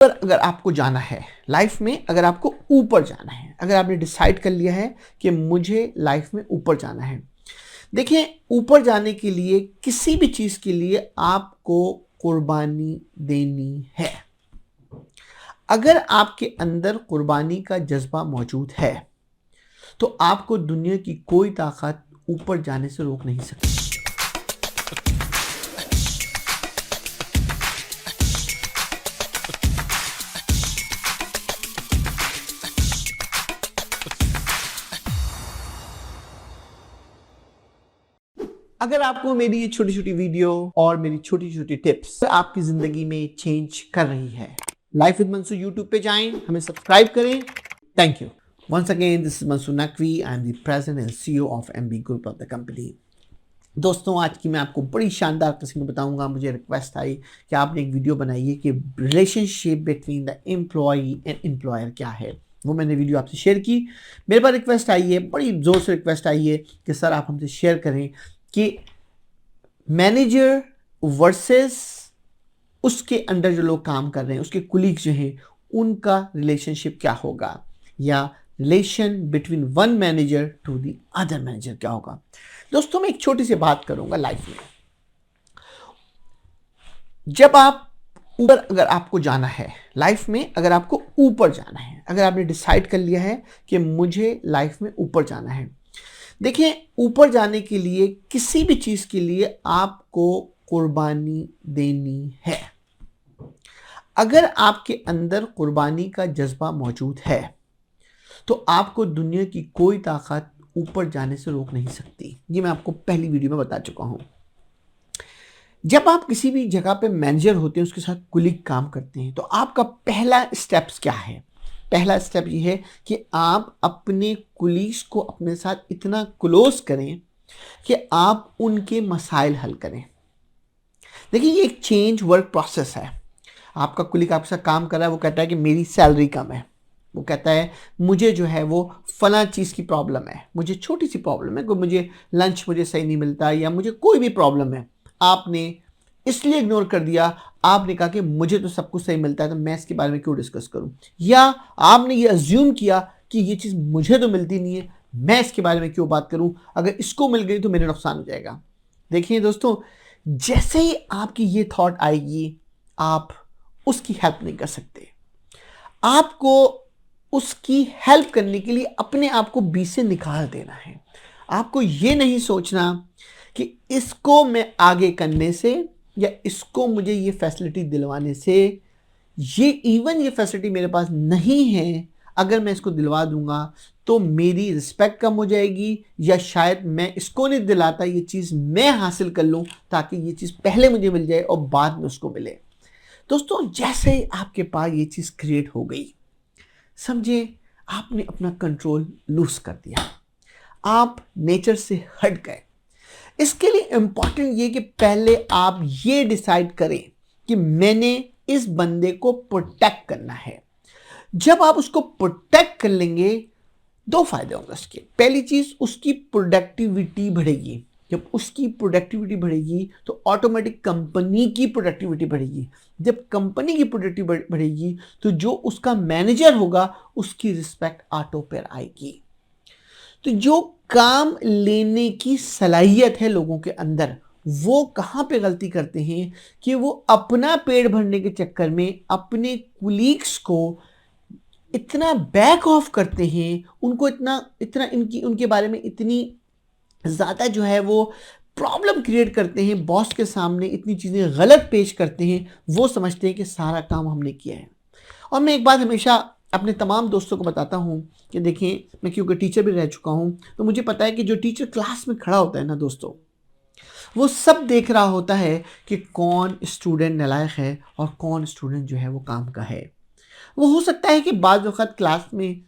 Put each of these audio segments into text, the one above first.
पर अगर आपको जाना है लाइफ में, अगर आपको ऊपर जाना है, अगर आपने डिसाइड कर लिया है कि मुझे लाइफ में ऊपर जाना है, देखिए ऊपर जाने के लिए किसी भी चीज के लिए आपको कुर्बानी देनी है। अगर आपके अंदर कुर्बानी का जज्बा मौजूद है तो आपको दुनिया की कोई ताकत ऊपर जाने से रोक नहीं सकती। अगर आपको मेरी ये छोटी छोटी वीडियो और मेरी छोटी छोटी टिप्स आपकी जिंदगी में चेंज कर रही है, लाइफ विद मंसूर यूट्यूब पे जाएं, हमें सब्सक्राइब करें। Thank you once again, this is Mansoor Naqvi, I am the president and CEO of MB group of the company. दोस्तों, आज की मैं आपको बड़ी शानदार किस्म में बताऊंगा। मुझे रिक्वेस्ट आई कि आपने एक वीडियो बनाइए कि relationship between the employee and employer क्या है। वो मैंने वीडियो आपसे शेयर की। मेरे पास रिक्वेस्ट आई है, बड़ी ज़ोर से रिक्वेस्ट आई है कि सर आप हमसे शेयर करें कि मैनेजर वर्सेस उसके अंडर जो लोग काम कर रहे हैं, उसके कुलीग्स जो हैं, उनका रिलेशनशिप क्या होगा, या relation between one manager to the other manager क्या होगा। दोस्तों, मैं एक छोटी सी बात करूंगा। लाइफ में जब आप ऊपर, अगर आपको जाना है लाइफ में, अगर आपको ऊपर जाना है, अगर आपने डिसाइड कर लिया है कि मुझे लाइफ में ऊपर जाना है, देखिए ऊपर जाने के लिए किसी भी चीज के लिए आपको कुर्बानी देनी है। अगर आपके अंदर कुर्बानी का जज्बा मौजूद है तो आपको दुनिया की कोई ताकत ऊपर जाने से रोक नहीं सकती। ये मैं आपको पहली वीडियो में बता चुका हूं। जब आप किसी भी जगह पे मैनेजर होते हैं, उसके साथ कुलीग काम करते हैं, तो आपका पहला स्टेप्स क्या है? पहला स्टेप ये है कि आप अपने कुलीग्स को अपने साथ इतना क्लोज करें कि आप उनके मसाइल हल करें। देखिए, ये एक चेंज वर्क प्रोसेस है। आपका कुलीग आपके साथ काम कर रहा है, वो कहता है कि मेरी सैलरी कम है, वो कहता है मुझे जो है वो फला चीज़ की प्रॉब्लम है, मुझे छोटी सी प्रॉब्लम है, कोई मुझे लंच मुझे सही नहीं मिलता, या मुझे कोई भी प्रॉब्लम है। आपने इसलिए इग्नोर कर दिया, आपने कहा कि मुझे तो सब कुछ सही मिलता है, तो मैं इसके बारे में क्यों डिस्कस करूं, या आपने ये अज्यूम किया कि ये चीज़ मुझे तो मिलती नहीं है, मैं इसके बारे में क्यों बात करूं, अगर इसको मिल गई तो मेरे नुकसान हो जाएगा। देखिए दोस्तों, जैसे ही आपकी ये थॉट आएगी, आप उसकी हेल्प नहीं कर सकते। आपको उसकी हेल्प करने के लिए अपने आप को बीच से निकाल देना है। आपको ये नहीं सोचना कि इसको मैं आगे करने से, या इसको मुझे ये फैसिलिटी दिलवाने से, ये फैसिलिटी मेरे पास नहीं है, अगर मैं इसको दिलवा दूंगा तो मेरी रिस्पेक्ट कम हो जाएगी, या शायद मैं इसको नहीं दिलाता, ये चीज़ मैं हासिल कर लूँ ताकि ये चीज़ पहले मुझे मिल जाए और बाद में उसको मिले। दोस्तों, जैसे ही आपके पास ये चीज़ क्रिएट हो गई, समझे आपने अपना कंट्रोल लूज कर दिया, आप नेचर से हट गए। इसके लिए इंपॉर्टेंट ये कि पहले आप ये डिसाइड करें कि मैंने इस बंदे को प्रोटेक्ट करना है। जब आप उसको प्रोटेक्ट कर लेंगे, दो फायदे होंगे उसके। पहली चीज, उसकी प्रोडक्टिविटी बढ़ेगी। जब उसकी प्रोडक्टिविटी बढ़ेगी तो ऑटोमेटिक कंपनी की प्रोडक्टिविटी बढ़ेगी। जब कंपनी की प्रोडक्टिविटी बढ़ेगी तो जो उसका मैनेजर होगा उसकी रिस्पेक्ट ऑटो पर आएगी। तो जो काम लेने की सलाहियत है लोगों के अंदर, वो कहाँ पे गलती करते हैं कि वो अपना पेट भरने के चक्कर में अपने कुलीग्स को इतना बैक ऑफ करते हैं, उनको इतना इतना इनकी उनके बारे में इतनी ज़्यादा जो है वो प्रॉब्लम क्रिएट करते हैं, बॉस के सामने इतनी चीज़ें गलत पेश करते हैं। वो समझते हैं कि सारा काम हमने किया है। और मैं एक बात हमेशा अपने तमाम दोस्तों को बताता हूँ कि देखिए, मैं क्योंकि टीचर भी रह चुका हूँ, तो मुझे पता है कि जो टीचर क्लास में खड़ा होता है ना दोस्तों, वो सब देख रहा होता है कि कौन स्टूडेंट नालायक है और कौन स्टूडेंट जो है वो काम का है। वो हो सकता है कि बाद वक़्त क्लास में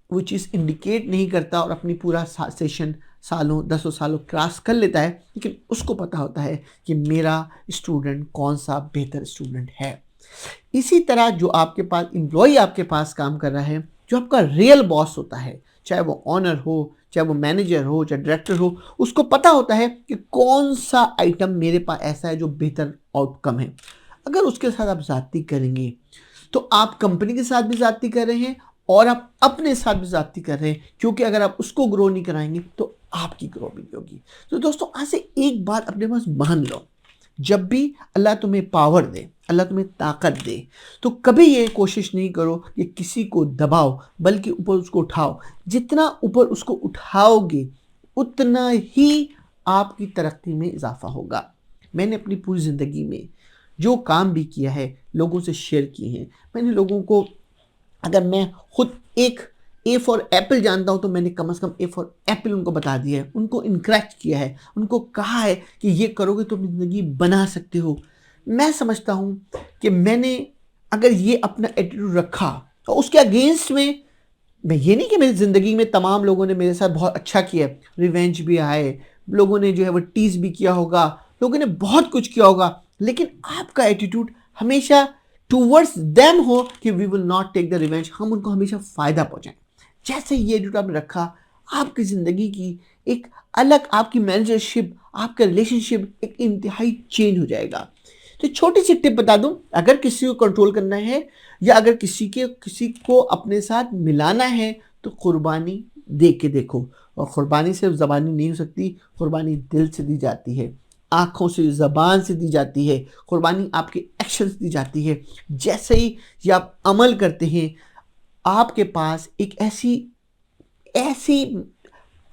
वो चीज़ इंडिकेट नहीं करता और अपनी पूरा सेशन सालों 10 सालों क्लास कर लेता है, लेकिन उसको पता होता है कि मेरा स्टूडेंट कौन सा बेहतर स्टूडेंट है। इसी तरह जो आपके पास एम्प्लॉई आपके पास काम कर रहा है, जो आपका रियल बॉस होता है, चाहे वो ऑनर हो, चाहे वो मैनेजर हो, चाहे डायरेक्टर हो, उसको पता होता है कि कौन सा आइटम मेरे पास ऐसा है जो बेहतर आउटकम है। अगर उसके साथ आप ज़्यादती करेंगे तो आप कंपनी के साथ भी ज्यादती कर रहे हैं और आप अपने साथ भी ज्यादती कर रहे हैं, क्योंकि अगर आप उसको ग्रो नहीं कराएंगे तो आपकी ग्रो भी नहीं होगी। तो दोस्तों आज से एक बात अपने पास मान लो, जब भी अल्लाह तुम्हें पावर दे, अल्लाह तुम्हें ताकत दे, तो कभी ये कोशिश नहीं करो कि किसी को दबाओ, बल्कि ऊपर उसको उठाओ। जितना ऊपर उसको उठाओगे उतना ही आपकी तरक्की में इजाफा होगा। मैंने अपनी पूरी ज़िंदगी में जो काम भी किया है लोगों से शेयर किए हैं। मैंने लोगों को, अगर मैं खुद एक ए फॉर एप्पल जानता हूं तो मैंने कम से कम ए फॉर एप्पल उनको बता दिया है, उनको इनकरेज किया है, उनको कहा है कि ये करोगे तो अपनी ज़िंदगी बना सकते हो। मैं समझता हूं कि मैंने अगर ये अपना एटीट्यूड रखा तो उसके अगेंस्ट में, मैं ये नहीं कि मेरी ज़िंदगी में तमाम लोगों ने मेरे साथ बहुत अच्छा किया है, रिवेंज भी आए, लोगों ने जो है वो टीज भी किया होगा, लोगों ने बहुत कुछ किया होगा, लेकिन आपका एटीट्यूड हमेशा टूवर्ड्स देम हो कि we will not take the revenge, हम उनको हमेशा फ़ायदा पहुँचाएं। जैसे ये एटीट्यूड आपने रखा, आपकी ज़िंदगी की एक अलग, आपकी मैनेजरशिप, आपका रिलेशनशिप एक इंतहाई चेंज हो जाएगा। तो छोटी सी टिप बता दूं, अगर किसी को कंट्रोल करना है या अगर किसी को अपने साथ मिलाना है तो कुर्बानी दे के देखो। और कुर्बानी सिर्फ ज़बानी नहीं हो सकती, कुर्बानी दिल से दी जाती है, आँखों से, ज़बान से दी जाती है, कुर्बानी आपके एक्शन से दी जाती है। जैसे ही ये आप अमल करते हैं, आपके पास एक ऐसी ऐसी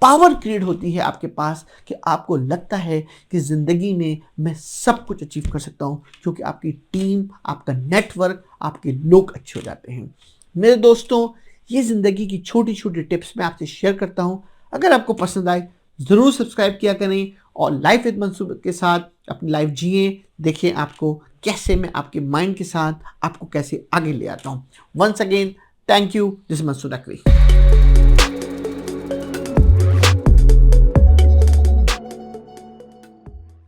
पावर क्रिएट होती है आपके पास कि आपको लगता है कि ज़िंदगी में मैं सब कुछ अचीव कर सकता हूँ, क्योंकि आपकी टीम, आपका नेटवर्क, आपके लोग अच्छे हो जाते हैं। मेरे दोस्तों, ये ज़िंदगी की छोटी छोटी टिप्स मैं आपसे शेयर करता हूँ। अगर आपको पसंद आए ज़रूर सब्सक्राइब किया करें और लाइफ विद मंसूर के साथ अपनी लाइफ जिए। देखिए आपको कैसे मैं आपके माइंड के साथ आपको कैसे आगे ले आता हूँ। Once again thank you, this is Mansoor Naqvi.